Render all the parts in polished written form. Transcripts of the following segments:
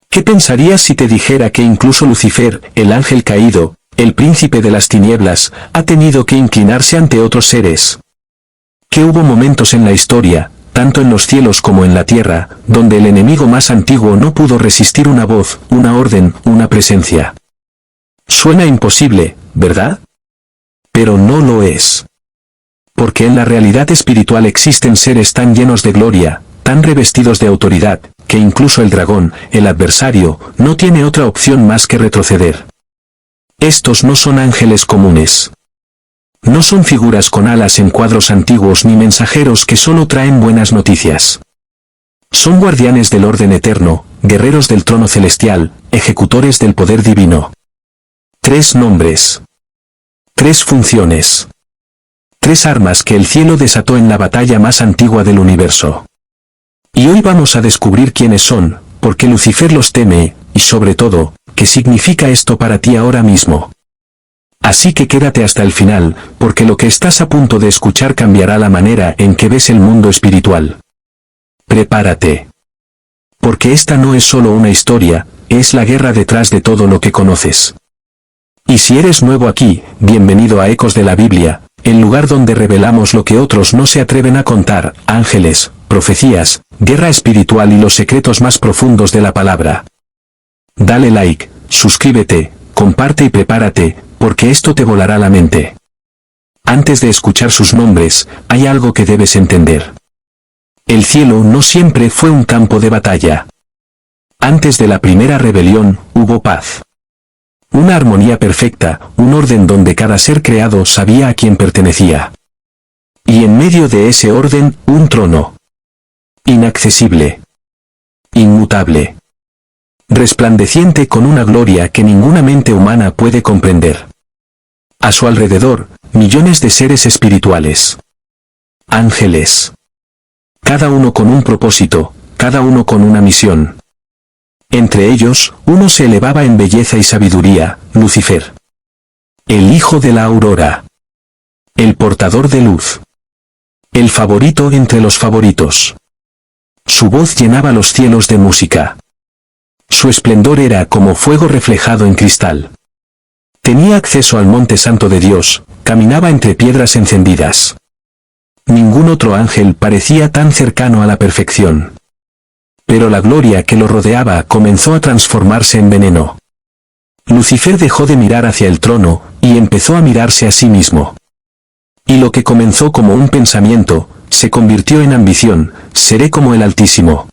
¿Qué pensarías si te dijera que incluso Lucifer, el ángel caído, el príncipe de las tinieblas, ha tenido que inclinarse ante otros seres? Que hubo momentos en la historia, tanto en los cielos como en la tierra, donde el enemigo más antiguo no pudo resistir una voz, una orden, una presencia. Suena imposible, ¿verdad? Pero no lo es. Porque en la realidad espiritual existen seres tan llenos de gloria, tan revestidos de autoridad, que incluso el dragón, el adversario, no tiene otra opción más que retroceder. Estos no son ángeles comunes. No son figuras con alas en cuadros antiguos ni mensajeros que solo traen buenas noticias. Son guardianes del orden eterno, guerreros del trono celestial, ejecutores del poder divino. 3 nombres. 3 funciones. 3 armas que el cielo desató en la batalla más antigua del universo. Y hoy vamos a descubrir quiénes son, por qué Lucifer los teme, y sobre todo, qué significa esto para ti ahora mismo. Así que quédate hasta el final, porque lo que estás a punto de escuchar cambiará la manera en que ves el mundo espiritual. Prepárate. Porque esta no es solo una historia, es la guerra detrás de todo lo que conoces. Y si eres nuevo aquí, bienvenido a Ecos de la Biblia, el lugar donde revelamos lo que otros no se atreven a contar, ángeles, profecías, guerra espiritual y los secretos más profundos de la palabra. Dale like, suscríbete, comparte y prepárate, porque esto te volará la mente. Antes de escuchar sus nombres, hay algo que debes entender. El cielo no siempre fue un campo de batalla. Antes de la primera rebelión, hubo paz. Una armonía perfecta, un orden donde cada ser creado sabía a quién pertenecía. Y en medio de ese orden, un trono. Inaccesible. Inmutable. Resplandeciente con una gloria que ninguna mente humana puede comprender. A su alrededor, millones de seres espirituales. Ángeles. Cada uno con un propósito, cada uno con una misión. Entre ellos, uno se elevaba en belleza y sabiduría, Lucifer. El hijo de la aurora. El portador de luz. El favorito entre los favoritos. Su voz llenaba los cielos de música. Su esplendor era como fuego reflejado en cristal. Tenía acceso al monte santo de Dios, caminaba entre piedras encendidas. Ningún otro ángel parecía tan cercano a la perfección. Pero la gloria que lo rodeaba comenzó a transformarse en veneno. Lucifer dejó de mirar hacia el trono, y empezó a mirarse a sí mismo. Y lo que comenzó como un pensamiento, se convirtió en ambición: seré como el Altísimo.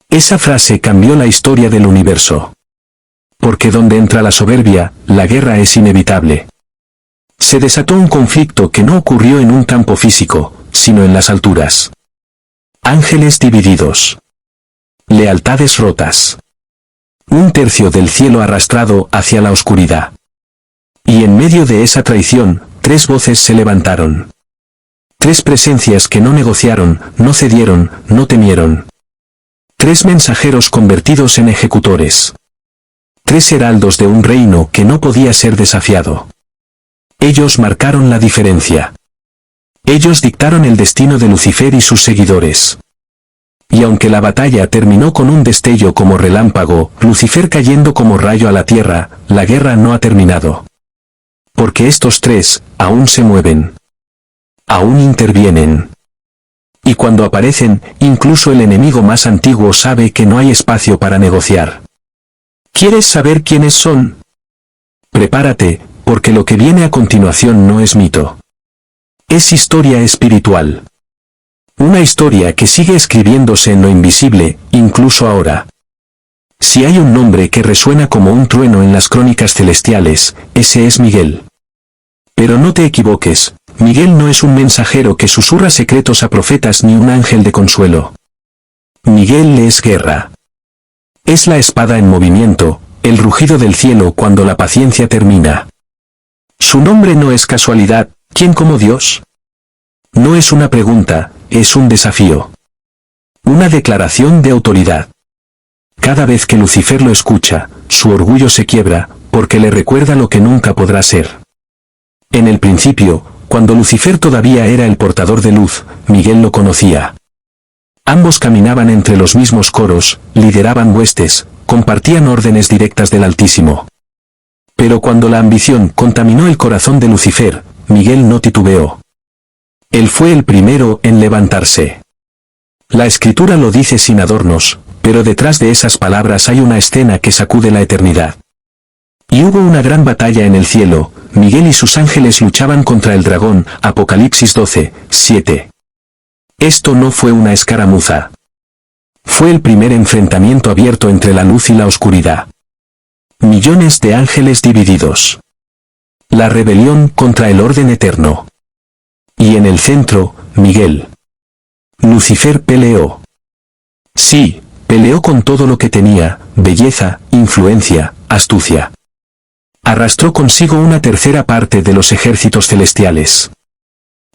Esa frase cambió la historia del universo. Porque donde entra la soberbia, la guerra es inevitable. Se desató un conflicto que no ocurrió en un campo físico, sino en las alturas. Ángeles divididos. Lealtades rotas. Un tercio del cielo arrastrado hacia la oscuridad. Y en medio de esa traición, 3 voces se levantaron. 3 presencias que no negociaron, no cedieron, no temieron. 3 mensajeros convertidos en ejecutores. 3 heraldos de un reino que no podía ser desafiado. Ellos marcaron la diferencia. Ellos dictaron el destino de Lucifer y sus seguidores. Y aunque la batalla terminó con un destello como relámpago, Lucifer cayendo como rayo a la tierra, la guerra no ha terminado. Porque estos 3, aún se mueven. Aún intervienen. Y cuando aparecen, incluso el enemigo más antiguo sabe que no hay espacio para negociar. ¿Quieres saber quiénes son? Prepárate, porque lo que viene a continuación no es mito. Es historia espiritual. Una historia que sigue escribiéndose en lo invisible, incluso ahora. Si hay un nombre que resuena como un trueno en las crónicas celestiales, ese es Miguel. Pero no te equivoques, Miguel no es un mensajero que susurra secretos a profetas ni un ángel de consuelo. Miguel es guerra. Es la espada en movimiento, el rugido del cielo cuando la paciencia termina. Su nombre no es casualidad, ¿quién como Dios? No es una pregunta, es un desafío. Una declaración de autoridad. Cada vez que Lucifer lo escucha, su orgullo se quiebra, porque le recuerda lo que nunca podrá ser. En el principio, cuando Lucifer todavía era el portador de luz, Miguel lo conocía. Ambos caminaban entre los mismos coros, lideraban huestes, compartían órdenes directas del Altísimo. Pero cuando la ambición contaminó el corazón de Lucifer, Miguel no titubeó. Él fue el primero en levantarse. La Escritura lo dice sin adornos, pero detrás de esas palabras hay una escena que sacude la eternidad. Y hubo una gran batalla en el cielo, Miguel y sus ángeles luchaban contra el dragón, Apocalipsis 12, 7. Esto no fue una escaramuza. Fue el primer enfrentamiento abierto entre la luz y la oscuridad. Millones de ángeles divididos. La rebelión contra el orden eterno. Y en el centro, Miguel. Lucifer peleó. Sí, peleó con todo lo que tenía, belleza, influencia, astucia. Arrastró consigo una tercera parte de los ejércitos celestiales.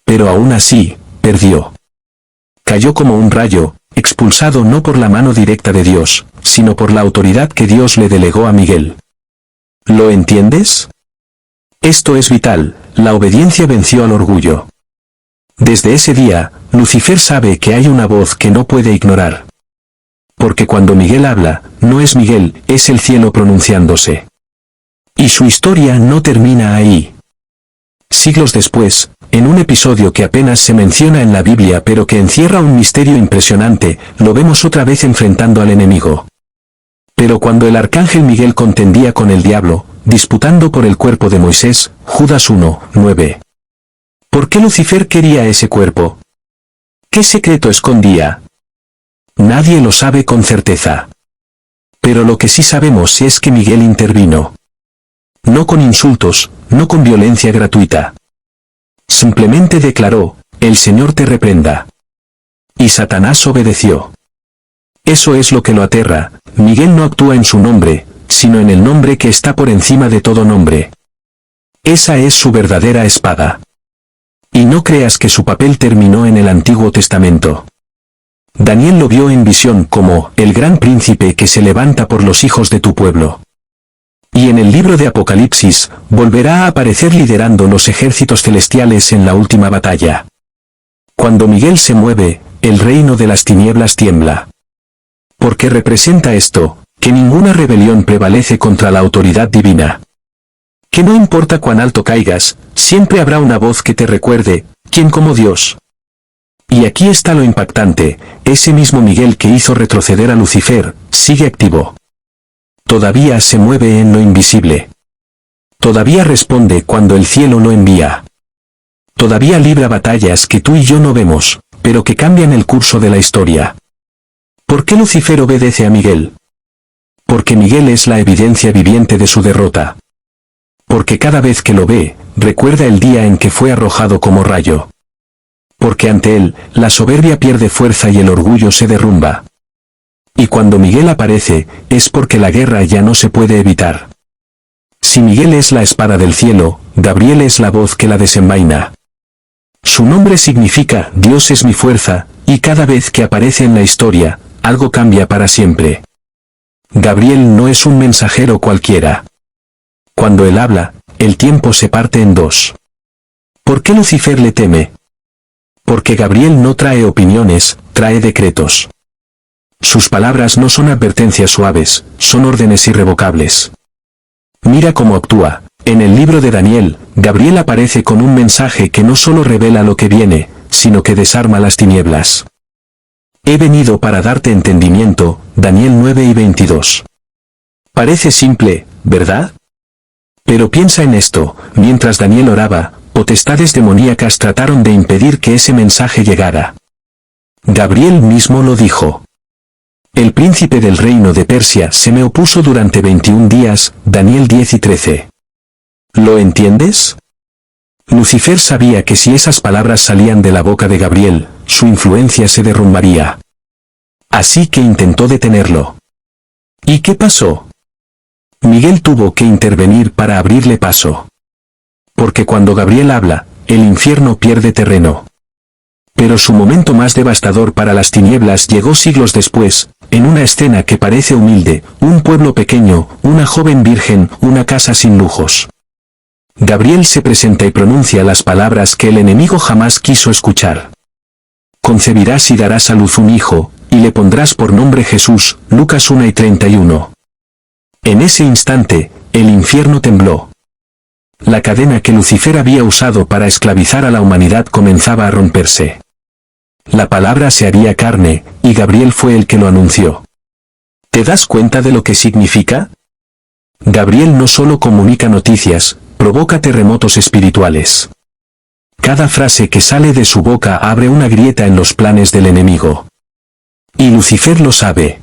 Pero aún así, perdió. Cayó como un rayo, expulsado no por la mano directa de Dios, sino por la autoridad que Dios le delegó a Miguel. ¿Lo entiendes? Esto es vital, la obediencia venció al orgullo. Desde ese día, Lucifer sabe que hay una voz que no puede ignorar. Porque cuando Miguel habla, no es Miguel, es el cielo pronunciándose. Y su historia no termina ahí. Siglos después, en un episodio que apenas se menciona en la Biblia pero que encierra un misterio impresionante, lo vemos otra vez enfrentando al enemigo. Pero cuando el arcángel Miguel contendía con el diablo, disputando por el cuerpo de Moisés, Judas 1, 9. ¿Por qué Lucifer quería ese cuerpo? ¿Qué secreto escondía? Nadie lo sabe con certeza. Pero lo que sí sabemos es que Miguel intervino. No con insultos, no con violencia gratuita. Simplemente declaró, el Señor te reprenda. Y Satanás obedeció. Eso es lo que lo aterra, Miguel no actúa en su nombre, sino en el nombre que está por encima de todo nombre. Esa es su verdadera espada. Y no creas que su papel terminó en el Antiguo Testamento. Daniel lo vio en visión como el gran príncipe que se levanta por los hijos de tu pueblo. Y en el libro de Apocalipsis, volverá a aparecer liderando los ejércitos celestiales en la última batalla. Cuando Miguel se mueve, el reino de las tinieblas tiembla. Porque representa esto, que ninguna rebelión prevalece contra la autoridad divina. Que no importa cuán alto caigas, siempre habrá una voz que te recuerde, ¿quién como Dios? Y aquí está lo impactante, ese mismo Miguel que hizo retroceder a Lucifer, sigue activo. Todavía se mueve en lo invisible. Todavía responde cuando el cielo lo envía. Todavía libra batallas que tú y yo no vemos, pero que cambian el curso de la historia. ¿Por qué Lucifer obedece a Miguel? Porque Miguel es la evidencia viviente de su derrota. Porque cada vez que lo ve, recuerda el día en que fue arrojado como rayo. Porque ante él, la soberbia pierde fuerza y el orgullo se derrumba. Y cuando Miguel aparece, es porque la guerra ya no se puede evitar. Si Miguel es la espada del cielo, Gabriel es la voz que la desenvaina. Su nombre significa, Dios es mi fuerza, y cada vez que aparece en la historia, algo cambia para siempre. Gabriel no es un mensajero cualquiera. Cuando él habla, el tiempo se parte en dos. ¿Por qué Lucifer le teme? Porque Gabriel no trae opiniones, trae decretos. Sus palabras no son advertencias suaves, son órdenes irrevocables. Mira cómo actúa. En el libro de Daniel, Gabriel aparece con un mensaje que no solo revela lo que viene, sino que desarma las tinieblas. He venido para darte entendimiento, Daniel 9 y 22. Parece simple, ¿verdad? Pero piensa en esto, mientras Daniel oraba, potestades demoníacas trataron de impedir que ese mensaje llegara. Gabriel mismo lo dijo. El príncipe del reino de Persia se me opuso durante 21 días, Daniel 10 y 13. ¿Lo entiendes? Lucifer sabía que si esas palabras salían de la boca de Gabriel, su influencia se derrumbaría. Así que intentó detenerlo. ¿Y qué pasó? Miguel tuvo que intervenir para abrirle paso. Porque cuando Gabriel habla, el infierno pierde terreno. Pero su momento más devastador para las tinieblas llegó siglos después, en una escena que parece humilde, un pueblo pequeño, una joven virgen, una casa sin lujos. Gabriel se presenta y pronuncia las palabras que el enemigo jamás quiso escuchar. Concebirás y darás a luz un hijo, y le pondrás por nombre Jesús, Lucas 1 y 31. En ese instante, el infierno tembló. La cadena que Lucifer había usado para esclavizar a la humanidad comenzaba a romperse. La palabra se haría carne, y Gabriel fue el que lo anunció. ¿Te das cuenta de lo que significa? Gabriel no solo comunica noticias, provoca terremotos espirituales. Cada frase que sale de su boca abre una grieta en los planes del enemigo. Y Lucifer lo sabe.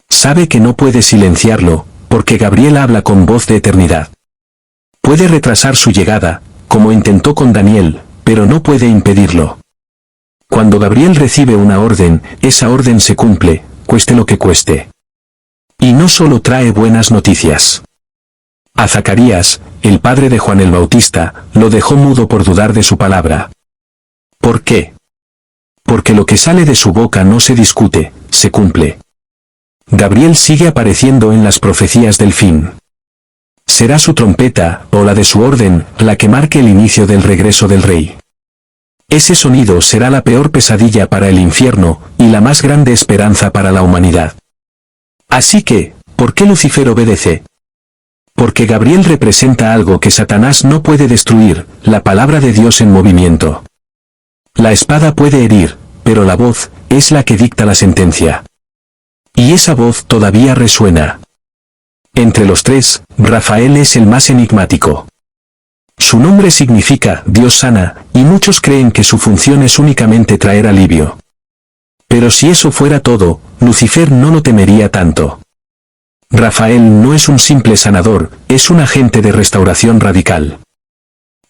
Sabe que no puede silenciarlo, porque Gabriel habla con voz de eternidad. Puede retrasar su llegada, como intentó con Daniel, pero no puede impedirlo. Cuando Gabriel recibe una orden, esa orden se cumple, cueste lo que cueste. Y no solo trae buenas noticias. A Zacarías, el padre de Juan el Bautista, lo dejó mudo por dudar de su palabra. ¿Por qué? Porque lo que sale de su boca no se discute, se cumple. Gabriel sigue apareciendo en las profecías del fin. Será su trompeta, o la de su orden, la que marque el inicio del regreso del rey. Ese sonido será la peor pesadilla para el infierno, y la más grande esperanza para la humanidad. Así que, ¿por qué Lucifer obedece? Porque Gabriel representa algo que Satanás no puede destruir, la palabra de Dios en movimiento. La espada puede herir, pero la voz es la que dicta la sentencia. Y esa voz todavía resuena. Entre los tres, Rafael es el más enigmático. Su nombre significa Dios sana, y muchos creen que su función es únicamente traer alivio. Pero si eso fuera todo, Lucifer no lo temería tanto. Rafael no es un simple sanador, es un agente de restauración radical.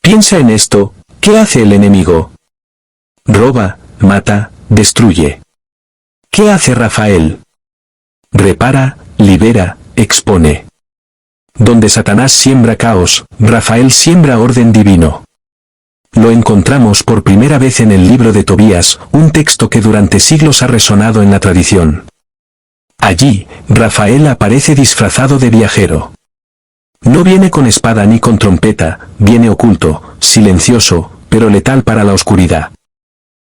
Piensa en esto, ¿qué hace el enemigo? Roba, mata, destruye. ¿Qué hace Rafael? Repara, libera, expone. Donde Satanás siembra caos, Rafael siembra orden divino. Lo encontramos por primera vez en el libro de Tobías, un texto que durante siglos ha resonado en la tradición. Allí, Rafael aparece disfrazado de viajero. No viene con espada ni con trompeta, viene oculto, silencioso, pero letal para la oscuridad.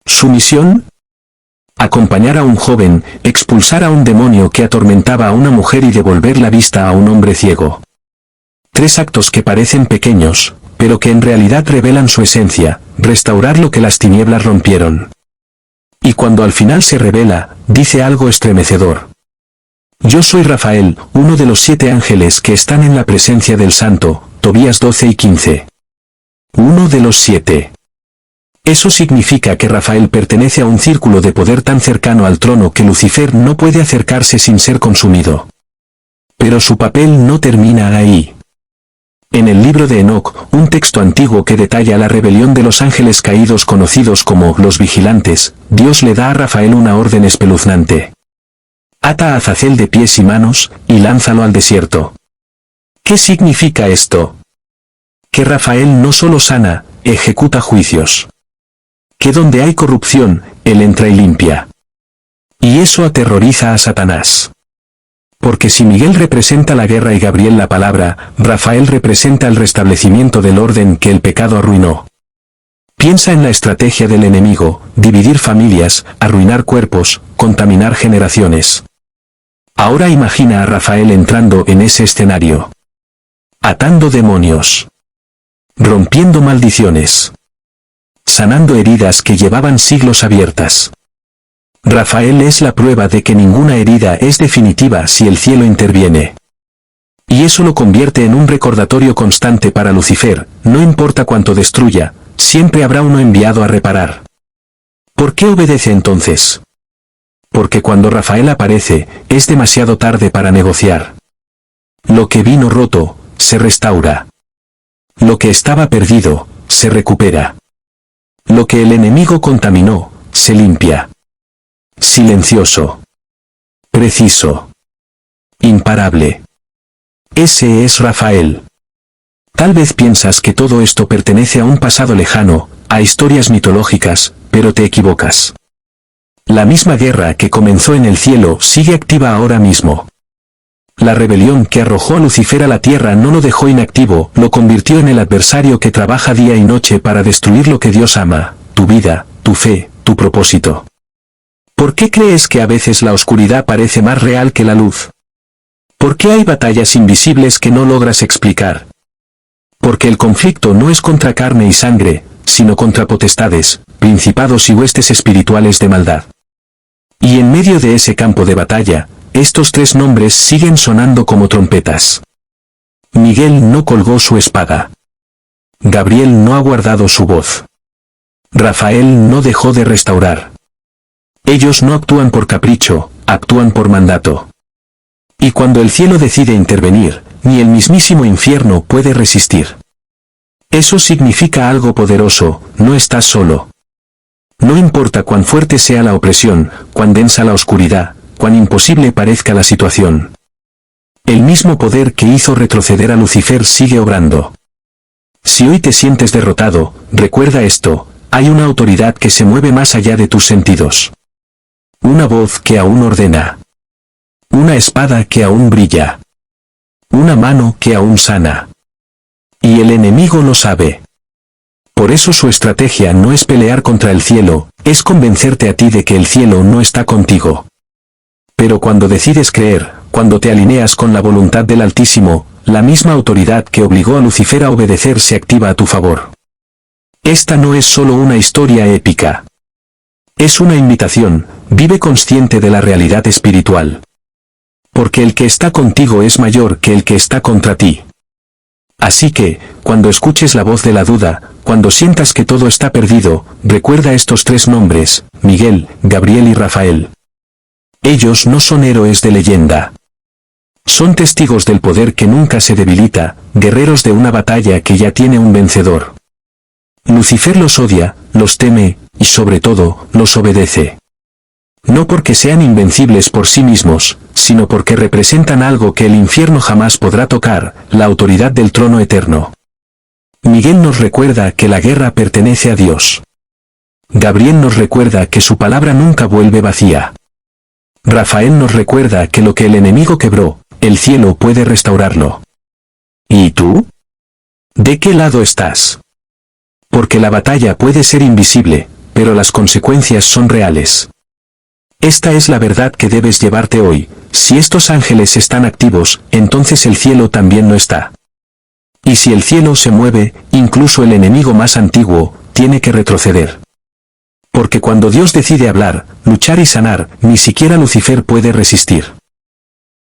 ¿Su misión? Acompañar a un joven, expulsar a un demonio que atormentaba a una mujer y devolver la vista a un hombre ciego. 3 actos que parecen pequeños, pero que en realidad revelan su esencia, restaurar lo que las tinieblas rompieron. Y cuando al final se revela, dice algo estremecedor. Yo soy Rafael, uno de los 7 ángeles que están en la presencia del Santo, Tobías 12 y 15. Uno de los 7. Eso significa que Rafael pertenece a un círculo de poder tan cercano al trono que Lucifer no puede acercarse sin ser consumido. Pero su papel no termina ahí. En el libro de Enoc, un texto antiguo que detalla la rebelión de los ángeles caídos conocidos como los vigilantes, Dios le da a Rafael una orden espeluznante. Ata a Azazel de pies y manos, y lánzalo al desierto. ¿Qué significa esto? Que Rafael no solo sana, ejecuta juicios. Que donde hay corrupción, él entra y limpia. Y eso aterroriza a Satanás. Porque si Miguel representa la guerra y Gabriel la palabra, Rafael representa el restablecimiento del orden que el pecado arruinó. Piensa en la estrategia del enemigo, dividir familias, arruinar cuerpos, contaminar generaciones. Ahora imagina a Rafael entrando en ese escenario. Atando demonios. Rompiendo maldiciones. Sanando heridas que llevaban siglos abiertas. Rafael es la prueba de que ninguna herida es definitiva si el cielo interviene. Y eso lo convierte en un recordatorio constante para Lucifer, no importa cuánto destruya, siempre habrá uno enviado a reparar. ¿Por qué obedece entonces? Porque cuando Rafael aparece, es demasiado tarde para negociar. Lo que vino roto, se restaura. Lo que estaba perdido, se recupera. Lo que el enemigo contaminó, se limpia. Silencioso. Preciso. Imparable. Ese es Rafael. Tal vez piensas que todo esto pertenece a un pasado lejano, a historias mitológicas, pero te equivocas. La misma guerra que comenzó en el cielo sigue activa ahora mismo. La rebelión que arrojó a Lucifer a la tierra no lo dejó inactivo, lo convirtió en el adversario que trabaja día y noche para destruir lo que Dios ama, tu vida, tu fe, tu propósito. ¿Por qué crees que a veces la oscuridad parece más real que la luz? ¿Por qué hay batallas invisibles que no logras explicar? Porque el conflicto no es contra carne y sangre, sino contra potestades, principados y huestes espirituales de maldad. Y en medio de ese campo de batalla, estos tres nombres siguen sonando como trompetas. Miguel no colgó su espada. Gabriel no ha guardado su voz. Rafael no dejó de restaurar. Ellos no actúan por capricho, actúan por mandato. Y cuando el cielo decide intervenir, ni el mismísimo infierno puede resistir. Eso significa algo poderoso, no estás solo. No importa cuán fuerte sea la opresión, cuán densa la oscuridad, cuán imposible parezca la situación. El mismo poder que hizo retroceder a Lucifer sigue obrando. Si hoy te sientes derrotado, recuerda esto, hay una autoridad que se mueve más allá de tus sentidos. Una voz que aún ordena. Una espada que aún brilla. Una mano que aún sana. Y el enemigo lo sabe. Por eso su estrategia no es pelear contra el cielo, es convencerte a ti de que el cielo no está contigo. Pero cuando decides creer, cuando te alineas con la voluntad del Altísimo, la misma autoridad que obligó a Lucifer a obedecer se activa a tu favor. Esta no es solo una historia épica. Es una invitación, vive consciente de la realidad espiritual. Porque el que está contigo es mayor que el que está contra ti. Así que, cuando escuches la voz de la duda, cuando sientas que todo está perdido, recuerda estos tres nombres, Miguel, Gabriel y Rafael. Ellos no son héroes de leyenda. Son testigos del poder que nunca se debilita, guerreros de una batalla que ya tiene un vencedor. Lucifer los odia, los teme, y sobre todo, los obedece. No porque sean invencibles por sí mismos, sino porque representan algo que el infierno jamás podrá tocar, la autoridad del trono eterno. Miguel nos recuerda que la guerra pertenece a Dios. Gabriel nos recuerda que su palabra nunca vuelve vacía. Rafael nos recuerda que lo que el enemigo quebró, el cielo puede restaurarlo. ¿Y tú? ¿De qué lado estás? Porque la batalla puede ser invisible, pero las consecuencias son reales. Esta es la verdad que debes llevarte hoy. Si estos ángeles están activos, entonces el cielo también lo está. Y si el cielo se mueve, incluso el enemigo más antiguo, tiene que retroceder. Porque cuando Dios decide hablar, luchar y sanar, ni siquiera Lucifer puede resistir.